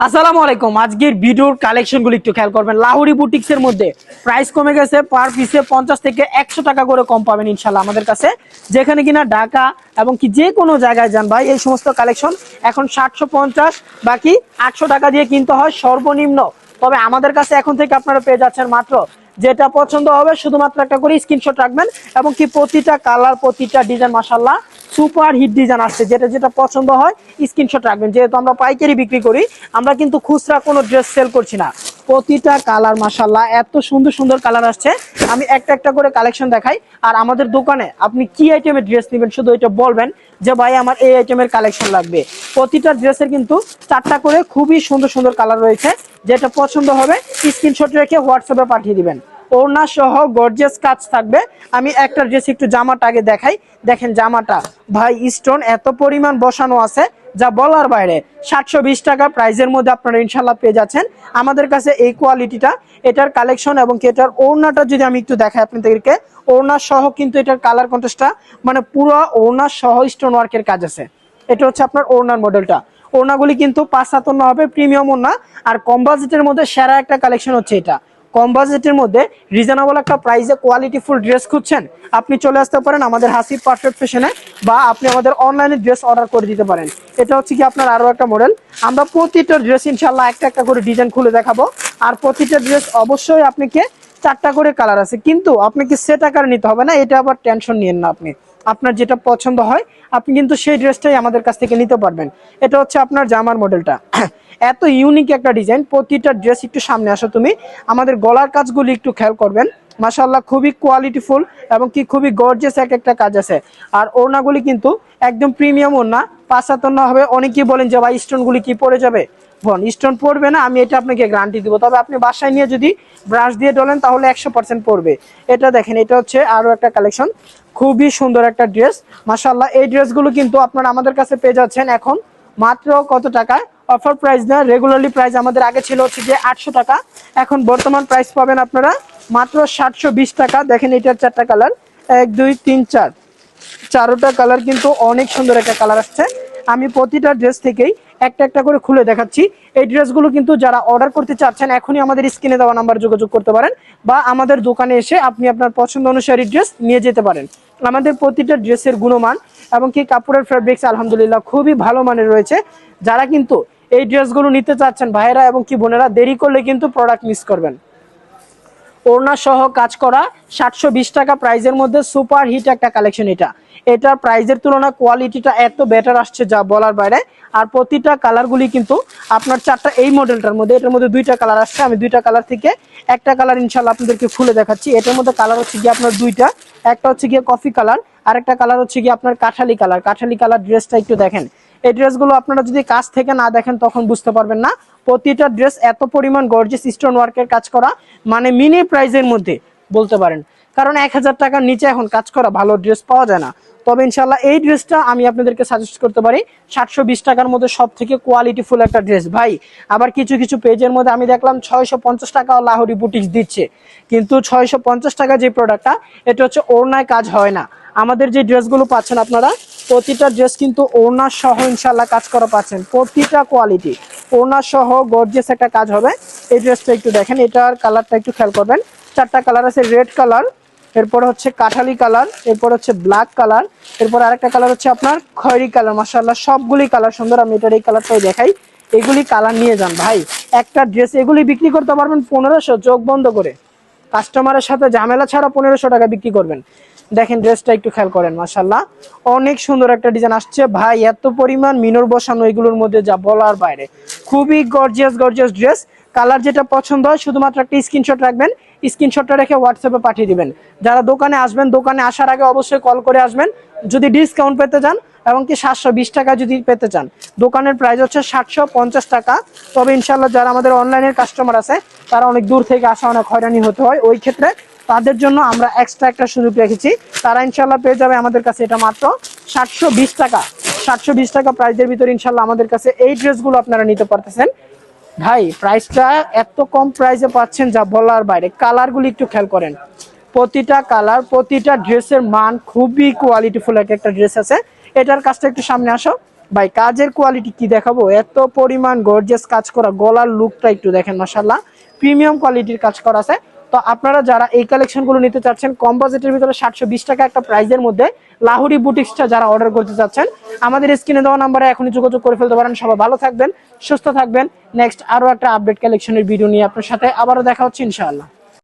আসসালামু আলাইকুম। আজকের ভিডিওর কালেকশনগুলো একটু খেয়াল করবেন। লাহোরি বুটিক্সের মধ্যে প্রাইস কমে গেছে, পার পিসে 50 থেকে 100 টাকা করে কম পাবেন ইনশাল্লাহ আমাদের কাছে। যেখানে কিনা ঢাকা এবং কি যে কোনো জায়গায় যান ভাই, এই সমস্ত কালেকশন এখন 750 বাকি 800 টাকা দিয়ে কিনতে হয় সর্বনিম্ন। তবে আমাদের কাছে এখন থেকে আপনারা পেয়ে যাচ্ছেন মাত্র, যেটা পছন্দ হবে শুধুমাত্র একটা করে স্ক্রিনশট রাখবেন এবং কি প্রতিটা কালার প্রতিটা ডিজাইন মাশাআল্লাহ সুপার হিট ডিজাইন আসছে। যেটা যেটা পছন্দ হয় স্ক্রিনশট রাখবেন। যেহেতু আমরা পাইকারি বিক্রি করি, আমরা কিন্তু খুচরা কোনো ড্রেস সেল করছি না। প্রতিটা কালার মাশাআল্লাহ এত সুন্দর সুন্দর কালার আসছে। আমি একটা একটা করে কালেকশন দেখাই। আর আমাদের দোকানে আপনি কি আইটেমের ড্রেস নেবেন শুধু এটা বলবেন যে ভাই আমার এই আইটেমের কালেকশন লাগবে। প্রতিটা ড্রেসের কিন্তু 4টা করে খুবই সুন্দর সুন্দর কালার রয়েছে। যেটা পছন্দ হবে স্ক্রিনশট রেখে হোয়াটসঅ্যাপে পাঠিয়ে দিবেন। ওড়না সহ গর্জিয়াস কাজ থাকবে। আমি একটা ড্রেস একটু জামাটা আগে দেখাই। দেখেন জামাটা ভাই স্টোন এত পরিমাণ বসানো আছে যা বলার বাইরে। 720 টাকা প্রাইজের মধ্যে আপনারা ইনশাল্লাহ পেয়ে যাচ্ছেন আমাদের কাছে এই কোয়ালিটিটা। এটার কালেকশন এবং কি এটার ওড়নাটা যদি আমি একটু দেখাই আপনাদেরকে, ওড়না সহ কিন্তু এটার কালার কন্ট্রাস্টটা মানে পুরো ওড়না সহ স্টোন ওয়ার্কের কাজ আছে। এটা হচ্ছে আপনার ওড়নার মডেলটা। ওড়নাগুলি কিন্তু 5 হাত ওড়না হবে, প্রিমিয়াম ওড়না। আর কম বাজেটের মধ্যে সেরা একটা কালেকশন হচ্ছে এটা। কম বাজেটের মধ্যে রিজনেবল একটা প্রাইসে কোয়ালিটিফুল ড্রেস খুঁজছেন, আপনি চলে আসতে পারেন আমাদের হাসিব পারফেক্ট ফ্যাশনে, বা আপনি আমাদের অনলাইনে ড্রেস অর্ডার করে দিতে পারেন। এটা হচ্ছে কি আপনার আরো একটা মডেল। আমরা প্রতিটা ড্রেস ইনশাল্লাহ একটা একটা করে ডিজাইন খুলে দেখাবো। আর প্রতিটা ড্রেস অবশ্যই আপনাকে 4টা করে কালার আছে, কিন্তু আপনাকে সেট আকারে নিতে হবে না। এটা আবার টেনশন নিয়েন না, আপনি আপনার যেটা পছন্দ হয় আপনি কিন্তু সেই ড্রেসটাই আমাদের কাছ থেকে নিতে পারবেন। এটা হচ্ছে আপনার জামার মডেলটা। এত ইউনিক একটা ডিজাইন। প্রতিটা ড্রেস একটু সামনে আসো তুমি, আমাদের গলার কাজগুলি একটু খেয়াল করবেন। মাশাআল্লাহ খুবই কোয়ালিটিফুল এবং কি খুবই গর্জিয়াস এক একটা কাজ আছে। আর ওড়নাগুলি কিন্তু একদম প্রিমিয়াম ওড়না, 5 হাত ওড়না হবে। অনেকেই বলেন যে ভাই স্টোনগুলি কি পড়ে যাবে। বোন স্টোন পড়বে না, আমি এটা আপনাকে গ্যারান্টি দিব। তবে আপনি বাসায় নিয়ে যদি ব্রাশ দিয়ে ডলেন তাহলে 100% পড়বে। এটা দেখেন, এটা হচ্ছে আরো একটা কালেকশন। খুবই সুন্দর একটা ড্রেস মাশাআল্লাহ। এই ড্রেসগুলো কিন্তু আপনারা আমাদের কাছে পেয়ে যাচ্ছেন এখন মাত্র কত টাকায়, অফার প্রাইস না, রেগুলারলি প্রাইস আমাদের আগে ছিল হচ্ছে যে 800 টাকা। এখন বর্তমান প্রাইস পাবেন আপনারা মাত্র 720 টাকা। দেখেন এটার 4টা কালার, 1 2 3 4, 4টা কালার কিন্তু অনেক সুন্দর একটা কালার আসছে। আমি প্রতিটা ড্রেস থেকেই একটা একটা করে খুলে দেখাচ্ছি। এই ড্রেসগুলো কিন্তু যারা অর্ডার করতে চাচ্ছেন এখনই আমাদের স্ক্রিনে দেওয়া নাম্বার যোগাযোগ করতে পারেন, বা আমাদের দোকানে এসে আপনি আপনার পছন্দ অনুসারী ড্রেস নিয়ে যেতে পারেন। আমাদের প্রতিটা ড্রেসের গুণমান এবং কি কাপড়ের ফেব্রিক্স আলহামদুলিল্লাহ খুবই ভালো মানের রয়েছে। যারা কিন্তু এই ড্রেসগুলো নিতে চাচ্ছেন ভাইরা এবং কি বোনেরা, দেরি করলে কিন্তু প্রোডাক্ট মিস করবেন। ওড়না সহ কাজ করা 720 টাকা প্রাইজের মধ্যে সুপার হিট একটা কালেকশন। এটার প্রাইজের তুলনায় কোয়ালিটিটা এত বেটার আসছে যা বলার বাইরে। আর প্রতিটা কালারগুলি কিন্তু আপনার 4টা, এই মডেলটার মধ্যে এটার মধ্যে 2টা কালার আসছে। আমি 2টা কালার থেকে একটা কালার ইনশাল্লাহ আপনাদেরকে খুলে দেখাচ্ছি। এটার মধ্যে কালার হচ্ছে গিয়ে আপনার 2টা, একটা হচ্ছে গিয়ে কফি কালার আর একটা কালার হচ্ছে গিয়ে আপনার কাঠালি কালার। কাঠালি কালার ড্রেসটা একটু দেখেন। এই ড্রেসগুলো আপনারা যদি কাছ থেকে না দেখেন তখন বুঝতে পারবেন না। প্রতিটা ড্রেস এত পরিমাণ গর্জিয়াস স্টোন ওয়ার্কের কাজ করা, মানে মিনি প্রাইজের মধ্যে বলতে পারেন। কারণ 1000 টাকার নিচে এখন কাজ করা ভালো ড্রেস পাওয়া যায় না। তবে ইনশাল্লাহ এই ড্রেসটা আমি আপনাদেরকে সাজেস্ট করতে পারি 720 টাকার মধ্যে সব থেকে কোয়ালিটিফুল একটা ড্রেস ভাই। আবার কিছু কিছু পেজের মধ্যে আমি দেখলাম 650 টাকা লাহোরি বুটিক্স দিচ্ছে, কিন্তু 650 টাকা যে প্রোডাক্টটা, এটা হচ্ছে ওড়নায় কাজ হয় না। আমাদের যে ড্রেসগুলো পাচ্ছেন আপনারা, প্রতিটা ড্রেস কিন্তু ওড়না সহ ইনশাল্লাহ কাজ করা পাচ্ছেন। প্রতিটা কোয়ালিটি ওড়না সহ গর্জিয়াস একটা কাজ হবে। এই ড্রেসটা একটু দেখেন, এটার কালারটা একটু খেয়াল করবেন। 4টা কালার আছে, রেড কালার, এরপর হচ্ছে কাঠালি কালার, এরপর হচ্ছে ব্ল্যাক কালার, এরপর আরেকটা কালার হচ্ছে আপনার খয়েরি কালার। মাশাআল্লাহ সবগুলি কালার সুন্দর। আমি এটার এই কালারটাই দেখাই। এগুলি কালার নিয়ে যান ভাই। একটা ড্রেস এগুলি বিক্রি করতে পারবেন 1500, চোখ বন্ধ করে। কাস্টমারের সাথে ঝামেলা ছাড়া 1500 টাকা বিক্রি করবেন। দেখেন ড্রেসটা একটু খেয়াল করেন, মাশাআল্লাহ অনেক সুন্দর একটা ডিজাইন আসছে ভাই। এত পরিমাণ মিনর বসানো এগুলোর মধ্যে যা বলার বাইরে। খুবই গর্জিয়াস গর্জিয়াস ড্রেস। কালার যেটা পছন্দ হয় শুধুমাত্র একটা স্ক্রিনশট রাখবেন, স্ক্রিনশটটা রেখে হোয়াটসঅ্যাপে পাঠিয়ে দিবেন। যারা দোকানে আসবেন, দোকানে আসার আগে অবশ্যই কল করে আসবেন। যদি ডিসকাউন্ট পেতে চান এবং কি 720 টাকা যদি পেতে চান, দোকানের প্রাইস হচ্ছে 750 টাকা। তবে ইনশাল্লাহ যারা আমাদের অনলাইনের কাস্টমার আছে তারা অনেক দূর থেকে আসা, অনেক হয়রানি হতে হয়, ওই ক্ষেত্রে তাদের জন্য আমরা এক্সট্রা একটা সুযোগ রেখেছি। তারা ইনশাল্লাহ পেয়ে যাবে আমাদের কাছে এটা মাত্র 720 টাকা। 720 টাকা প্রাইসের ভিতরে ইনশাল্লাহ আমাদের কাছে এই ড্রেসগুলো আপনারা নিতে পারতেছেন। ভাই প্রাইসটা এত কম প্রাইসে পাচ্ছেন যা বলার বাইরে। কালারগুলি একটু খেয়াল করেন, প্রতিটা কালার প্রতিটা ড্রেসের মান খুবই কোয়ালিটিফুল একটা ড্রেস আছে। এটার কাজটা একটু সামনে আসো। ভাই কাজের কোয়ালিটি কি দেখাবো, এত পরিমাণ গর্জিয়াস কাজ করা, গলার লুকটা একটু দেখেন মাশাআল্লাহ, প্রিমিয়াম কোয়ালিটির কাজ করা আছে। তো আপনারা যারা এই কালেকশন গুলো নিতে চাচ্ছেন কম বাজেটের ভিতরে 720 টাকা একটা প্রাইসের মধ্যে লাহোরি বুটিক্সটা যারা অর্ডার করতে চাচ্ছেন আমাদের স্ক্রিনে দেওয়া নাম্বারে এখনই যোগাযোগ করে ফেলতে পারেন। সবাই ভালো থাকবেন, সুস্থ থাকবেন। নেক্সট আরো একটা আপডেট কালেকশনের ভিডিও নিয়ে আপনার সাথে আবারও দেখা হচ্ছে ইনশাআল্লাহ।